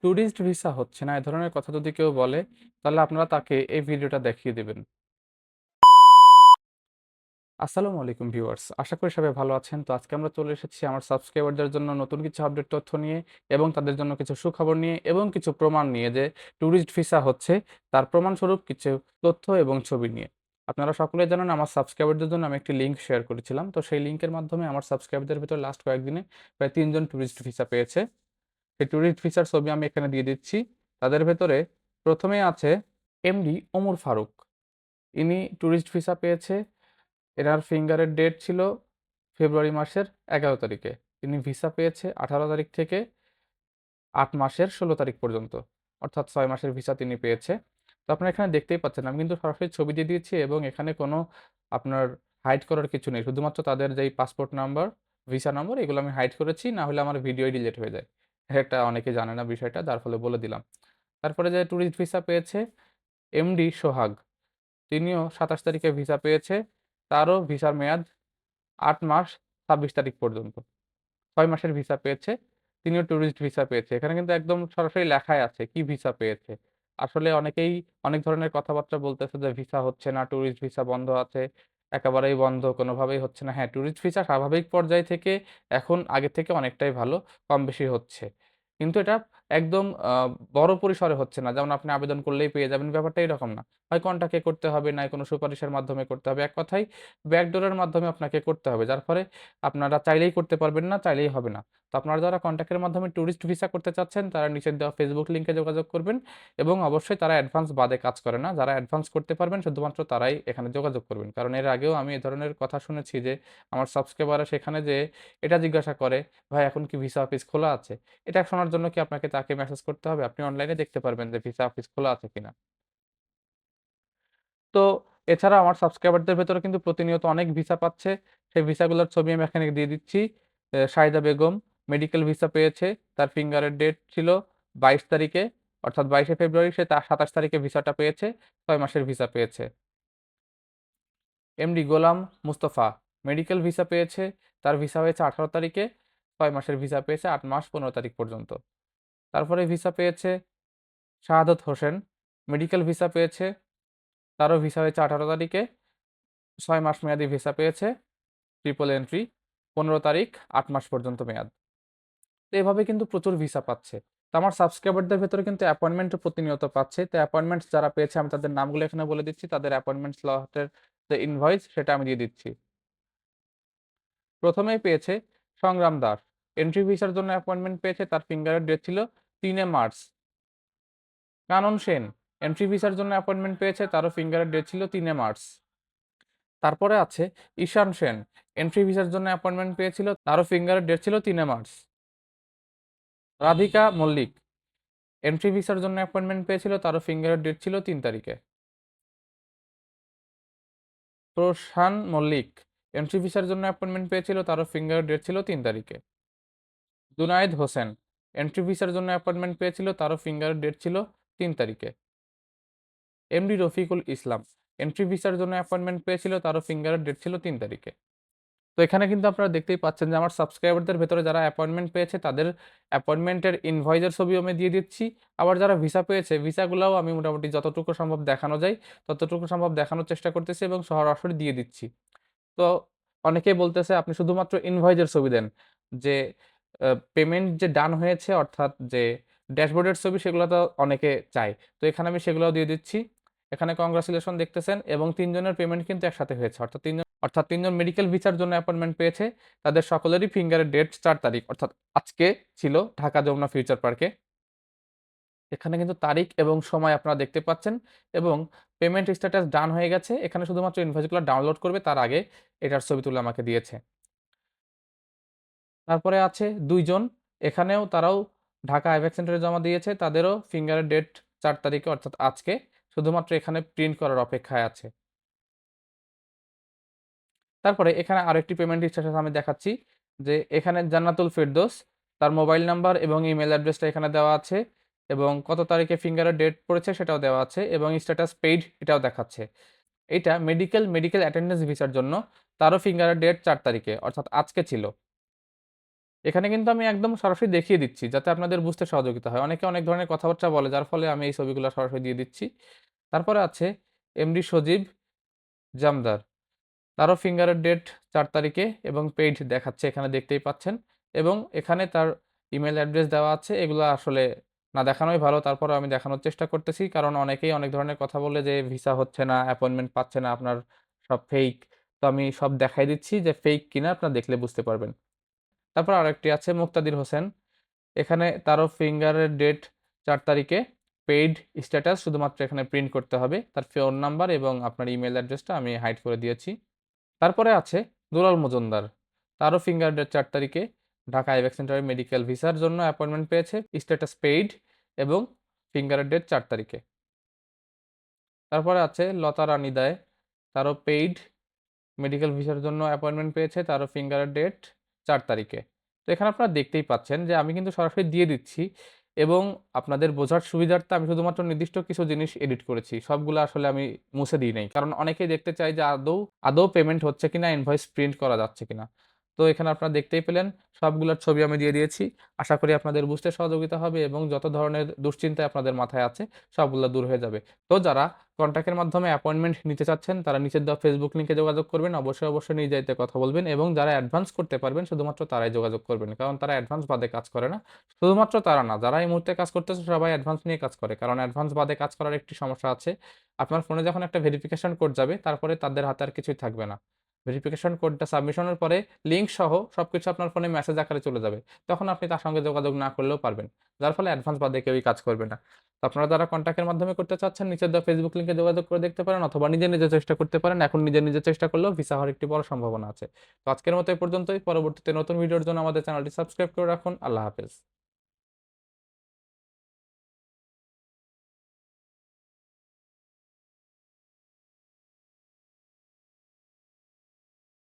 Tourist visa হচ্ছে না, এ ধরনের কথা যদি কেউ বলে, তাহলে আপনারা তাকে এই ভিডিওটা দেখিয়ে দিবেন। আসসালামু আলাইকুম ভিউয়ার্স। আশা করি সবাই ভালো আছেন। তো আজকে আমরা চলে এসেছি আমার সাবস্ক্রাইবারদের জন্য নতুন কিছু আপডেট তথ্য নিয়ে এবং তাদের জন্য কিছু সুখবর নিয়ে এবং কিছু প্রমাণ নিয়ে যে ট্যুরিস্ট ভিসা হচ্ছে তার প্রমাণস্বরূপ কিছু তথ্য এবং ছবি নিয়ে। আপনারা সকলেই জানেন আমার সাবস্ক্রাইবারদের জন্য আমি একটি লিঙ্ক শেয়ার করেছিলাম। তো সেই লিঙ্কের মাধ্যমে আমার সাবস্ক্রাইবারদের ভিতর লাস্ট কয়েকদিনে প্রায় ৩ জন ট্যুরিস্ট ভিসা পেয়েছে। সেই ট্যুরিস্ট ভিসার ছবি আমি এখানে দিয়ে দিচ্ছি। তাদের ভেতরে ১ম এ আছে এমডি ওমর ফারুক। ইনি ট্যুরিস্ট ভিসা পেয়েছে। এনার ফিঙ্গারের ডেট ছিল ফেব্রুয়ারি মাসের ১১ তারিখে। তিনি ভিসা পেয়েছে ১৮ তারিখ থেকে ৮ মাসের ১৬ তারিখ পর্যন্ত। অর্থাৎ ৬ মাসের ভিসা তিনি পেয়েছে। তো আপনারা এখানে দেখতেই পাচ্ছেন আমি কিন্তু সরাসরি ছবি দিয়ে দিয়েছি এবং এখানে কোনো আপনার হাইড করার কিছু নেই। শুধুমাত্র তাদের যেই পাসপোর্ট নাম্বার, ভিসা নম্বর এগুলো আমি হাইড করেছি। না হলে আমার ভিডিওই ডিলিট হয়ে যায়। এটা অনেকে জানে না বিষয়টা, যার ফলে বলে দিলাম। তারপরে যে ট্যুরিস্ট ভিসা পেয়েছে এমডি সোহাগ। তিনিও ২৭ তারিখে ভিসা পেয়েছে। তারও ভিসার মেয়াদ ৮ মাস ২৬ তারিখ পর্যন্ত। ৬ মাসের ভিসা পেয়েছে। তিনিও ট্যুরিস্ট ভিসা পেয়েছে। এখানে কিন্তু একদম সরাসরি লেখাই আছে কি ভিসা পেয়েছে। আসলে অনেকেই অনেক ধরনের কথাবার্তা বলতেছে যে ভিসা হচ্ছে না, ট্যুরিস্ট ভিসা বন্ধ আছে, একেবারেই বন্ধ, কোনোভাবেই হচ্ছে না। হ্যাঁ, ট্যুরিস্ট ভিসা স্বাভাবিক পর্যায় থেকে এখন আগের থেকে অনেকটাই ভালো, কম বেশি হচ্ছে। কিন্তু এটা একদম বড় পরিসরে হচ্ছে না। যেমন আপনি আবেদন করলেই পেয়ে যাবেন, ব্যাপারটা এরকম না। হয় কন্ট্যাক্টে করতে হবে, নয় কোনো সুপারিশের মাধ্যমে করতে হবে। এক কথায় ব্যাকডোরের মাধ্যমে আপনাকে করতে হবে। যার ফলে আপনারা চাইলেই করতে পারবেন না, চাইলেই হবে না। তো আপনারা যারা কন্ট্যাক্টের মাধ্যমে ট্যুরিস্ট ভিসা করতে চাচ্ছেন, তারা নিচের দেওয়া ফেসবুক লিংকে যোগাযোগ করবেন এবং অবশ্যই তারা অ্যাডভান্স বাদে কাজ করে না। যারা অ্যাডভান্স করতে পারবেন শুধুমাত্র তারাই এখানে যোগাযোগ করবেন। কারণ এর আগেও আমি এ ধরনের কথা শুনেছি যে আমার সাবস্ক্রাইবাররা সেখানে যেয়ে এটা জিজ্ঞাসা করে, "ভাই এখন কি ভিসা অফিস খোলা আছে?" এটা শোনার জন্য কি আপনাকে তাকে মেসেজ করতে হবে? আপনি অনলাইনে দেখতে পারবেন যে ভিসা অফিস খোলা আছে কিনা। তো এছাড়া আমার সাবস্ক্রাইবারদের ভেতরে কিন্তু প্রতিনিয়ত অনেক ভিসা পাচ্ছে। সেই ভিসাগুলোর ছবি আমি এখানে দিয়ে দিচ্ছি। শাহিদা বেগম মেডিকেল ভিসা পেয়েছে। তার ফিঙ্গারের ডেট ছিল ২২ তারিখে, অর্থাৎ ২২শে ফেব্রুয়ারি সে ২৭ তারিখে ভিসাটা পেয়েছে। ৬ মাসের ভিসা পেয়েছে। এমডি গোলাম মুস্তফা মেডিকেল ভিসা পেয়েছে। তার ভিসা হয়েছে ১৮ তারিখে, ৬ মাসের ভিসা পেয়েছে ৮ মাস ১৫ তারিখ পর্যন্ত। তারপরে ভিসা পেয়েছে শাহাদাত হোসেন মেডিকেল ভিসা পেয়েছে। তারও ভিসা হয়েছে ১৮ তারিখে, ৬ মাস মেয়াদি ভিসা পেয়েছে। ট্রিপল এন্ট্রি ১৫ তারিখ ৮ মাস পর্যন্ত মেয়াদ। তো এভাবে কিন্তু প্রচুর ভিসা পাচ্ছে। তো আমার সাবস্ক্রাইবারদের ভেতরে কিন্তু অ্যাপয়েন্টমেন্টও প্রতিনিয়ত পাচ্ছে। তো অ্যাপয়েন্টমেন্টস যারা পেয়েছে আমি তাদের নামগুলো এখানে বলে দিচ্ছি। তাদের অ্যাপয়েন্টমেন্ট স্লটের যে ইনভয়েস সেটা আমি দিয়ে দিচ্ছি। ১ম এই পেয়েছে সংগ্রাম দাস। এন্ট্রি ভিসার জন্য অ্যাপয়েন্টমেন্ট পেয়েছে। তার ফিঙ্গারের ডেট ছিল ৩ মার্চ। কানন সেন এন্ট্রি ভিসার জন্য অ্যাপয়েন্টমেন্ট পেয়েছে। তারও ফিঙ্গারের ডেট ছিল ৩ মার্চ। তারপরে আছে ঈশান সেন। এন্ট্রি ভিসার জন্য অ্যাপয়েন্টমেন্ট পেয়েছিল। তারও ফিঙ্গারের ডেট ছিল ৩ মার্চ। রাধিকা মল্লিক এন্ট্রি ভিসার জন্য অ্যাপয়েন্টমেন্ট পেয়েছিল। তারও ফিঙ্গারের ডেট ছিল ৩ তারিখে। প্রশান মল্লিক এন্ট্রি ভিসার জন্য অ্যাপয়েন্টমেন্ট পেয়েছিল। তারও ফিঙ্গারের ডেট ছিল ৩ তারিখে। জুনায়েদ হোসেন এন্ট্রি ভিসার জন্য অ্যাপয়েন্টমেন্ট পেয়েছিল। তারও ফিঙ্গারের ডেট ছিল ৩ তারিখে। এমডি রফিকুল ইসলাম এন্ট্রি ভিসার জন্য অ্যাপয়েন্টমেন্ট পেয়েছিল। তারও ফিঙ্গারের ডেট ছিল ৩ তারিখে। তো এখানে কিন্তু আপনারা দেখতেই পাচ্ছেন যে আমার সাবস্ক্রাইবারদের ভেতরে যারা অ্যাপয়েন্টমেন্ট পেয়েছে তাদের অ্যাপয়েন্টমেন্টের ইনভয়েসের ছবিও আমি দিয়ে দিচ্ছি। আবার যারা ভিসা পেয়েছে ভিসাগুলাও আমি মোটামুটি যতটুকু সম্ভব দেখানো যায় ততটুকু সম্ভব দেখানোর চেষ্টা করতেছি এবং সরাসরি দিয়ে দিচ্ছি। তো অনেকেই বলতেছে আপনি শুধুমাত্র ইনভয়েসের ছবি দেন। যে পেমেন্ট যে ডান হয়েছে অর্থাৎ যে ড্যাশবোর্ডের ছবি সেগুলো তো অনেকে চায়। তো এখানে আমি সেগুলাও দিয়ে দিচ্ছি। এখানে কংগ্রাচুলেশন দেখতেছেন এবং ৩ জনের পেমেন্ট কিন্তু একসাথে হয়েছে। অর্থাৎ ৩ জন মেডিকেল ভিসার জন্য অ্যাপয়েন্টমেন্ট পেয়েছে। তাদের সকলেরই ফিঙ্গারের ডেট ৪ তারিখ অর্থাৎ আজকে ছিল ঢাকা যমুনা ফিউচার পার্কে। এখানে কিন্তু তারিখ এবং সময় আপনারা দেখতে পাচ্ছেন এবং পেমেন্ট স্ট্যাটাস ডান হয়ে গেছে। এখানে শুধুমাত্র ইনভয়েসগুলো ডাউনলোড করবে তার আগে এটার ছবি তুলে আমাকে দিয়েছে। তারপরে আছে ২ জন এখানেও তারাও ঢাকা আইব্যাক সেন্টারে জমা দিয়েছে। তাদেরও ফিঙ্গারের ডেট ৪ তারিখে অর্থাৎ আজকে। শুধুমাত্র এখানে প্রিন্ট করার অপেক্ষায় আছে। তারপরে এখানে আরেকটি পেমেন্ট স্ট্যাটাস আমি দেখাচ্ছি যে এখানে জান্নাতুল ফেরদৌস তার মোবাইল নাম্বার এবং ইমেইল অ্যাড্রেসটা এখানে দেওয়া আছে এবং কত তারিখে ফিঙ্গারের ডেট পড়েছে সেটাও দেওয়া আছে এবং স্ট্যাটাস পেইড এটাও দেখাচ্ছে। এটা মেডিকেল অ্যাটেন্ডেন্স ভিসার জন্য তারও ফিঙ্গারের ডেট ৪ তারিখে অর্থাৎ আজকে ছিল। এখানে কিন্তু আমি একদম সরাসরি দেখিয়ে দিচ্ছি যাতে আপনাদের বুঝতে সহযোগিতা হয়। অনেকে অনেক ধরনের কথাবার্তা বলে যার ফলে আমি এই ছবিগুলা সরাসরি দিয়ে দিচ্ছি। তারপরে আছে এমডি সজীব জামদার। তারও ফিঙ্গারের ডেট ৪ তারিখে এবং পেইড দেখাচ্ছে এখানে দেখতেই পাচ্ছেন এবং এখানে তার ইমেইল অ্যাড্রেস দেওয়া আছে। এগুলা আসলে না দেখানোই ভালো। তারপরেও আমি দেখানোর চেষ্টা করতেছি। কারণ অনেকেই অনেক ধরনের কথা বলে যে ভিসা হচ্ছে না, অ্যাপয়েন্টমেন্ট পাচ্ছে না, আপনার সব ফেক। তো আমি সব দেখাই দিচ্ছি যে ফেক কিনা আপনারা দেখলে বুঝতে পারবেন। তারপর আরেকটি আছে মুক্তাদির হোসেন। এখানে তারও ফিঙ্গারের ডেট ৪ তারিখে, পেইড স্ট্যাটাস শুধুমাত্র এখানে প্রিন্ট করতে হবে। তার ফোন নাম্বার এবং আপনার ইমেইল অ্যাড্রেসটা আমি হাইড করে দিয়েছি। তারপরে আছে দুলাল মজুমদার। তারও ফিঙ্গার ডেট ৪ তারিখে ঢাকা আইব্যাক সেন্টারে মেডিকেল ভিসার জন্য অ্যাপয়েন্টমেন্ট পেয়েছে। স্ট্যাটাস পেইড এবং ফিঙ্গারের ডেট ৪ তারিখে। তারপরে আছে লতা রানী দায়। তারও পেইড মেডিকেল ভিসার জন্য অ্যাপয়েন্টমেন্ট পেয়েছে। তারও ফিঙ্গারের ডেট ৪ তারিখে। তো এখানে আপনারা দেখতেই পাচ্ছেন যে আমি কিন্তু সরাসরি দিয়ে দিচ্ছি এবং আপনাদের বোঝার সুবিধার্থে আমি শুধুমাত্র নির্দিষ্ট কিছু জিনিস এডিট করেছি। সবগুলা আসলে আমি মুছে দিই নাই। কারণ অনেকেই দেখতে চায় যে আদৌ পেমেন্ট হচ্ছে কিনা, ইনভয়েস প্রিন্ট করা যাচ্ছে কিনা। তো এখানে আপনারা দেখতেই পেলেন সবগুলার ছবি আমি দিয়ে দিয়েছি। আশা করি আপনাদের বুঝতে সহযোগিতা হবে এবং যত ধরনের দুশ্চিন্তা আপনাদের মাথায় আছে সবগুলা দূর হয়ে যাবে। তো যারা কন্ট্যাক্টের মাধ্যমে অ্যাপয়েন্টমেন্ট নিতে চাচ্ছেন তারা নিচের দেওয়া ফেসবুক লিংকে যোগাযোগ করবেন। অবশ্যই নিজ দায়িত্বে কথা বলবেন এবং যারা অ্যাডভান্স করতে পারবেন শুধুমাত্র তারাই যোগাযোগ করবেন। কারণ তারা অ্যাডভান্স বাদে কাজ করে না। শুধুমাত্র তারা না, যারা এই মুহূর্তে কাজ করতেছে সবাই অ্যাডভান্স নিয়ে কাজ করে। কারণ অ্যাডভান্স বাদে কাজ করার একটি সমস্যা আছে। আপনার ফোনে যখন একটা ভেরিফিকেশন কোড যাবে তারপরে তাদের হাতে আর কিছুই থাকবে না। ভেরিফিকেশন কোডটা সাবমিশনের পরে লিঙ্ক সহ সবকিছু আপনার ফোনে মেসেজ আকারে চলে যাবে। তখন আপনি তার সঙ্গে যোগাযোগ না করলেও পারবেন। যার ফলে অ্যাডভান্স বাদে কেউই কাজ করবে না। তো আপনারা যারা কন্ট্যাক্টের মাধ্যমে করতে চাচ্ছেন নিচের দেওয়া ফেসবুক লিংকে যোগাযোগ করে দেখতে পারেন অথবা নিজে চেষ্টা করতে পারেন। এখন নিজে চেষ্টা করলেও ভিসা হওয়ার একটি বড় সম্ভাবনা আছে। তো আজকের মতো এই পর্যন্তই। পরবর্তীতে নতুন ভিডিওর জন্য আমাদের চ্যানেলটি সাবস্ক্রাইব করে রাখুন। আল্লাহ হাফেজ।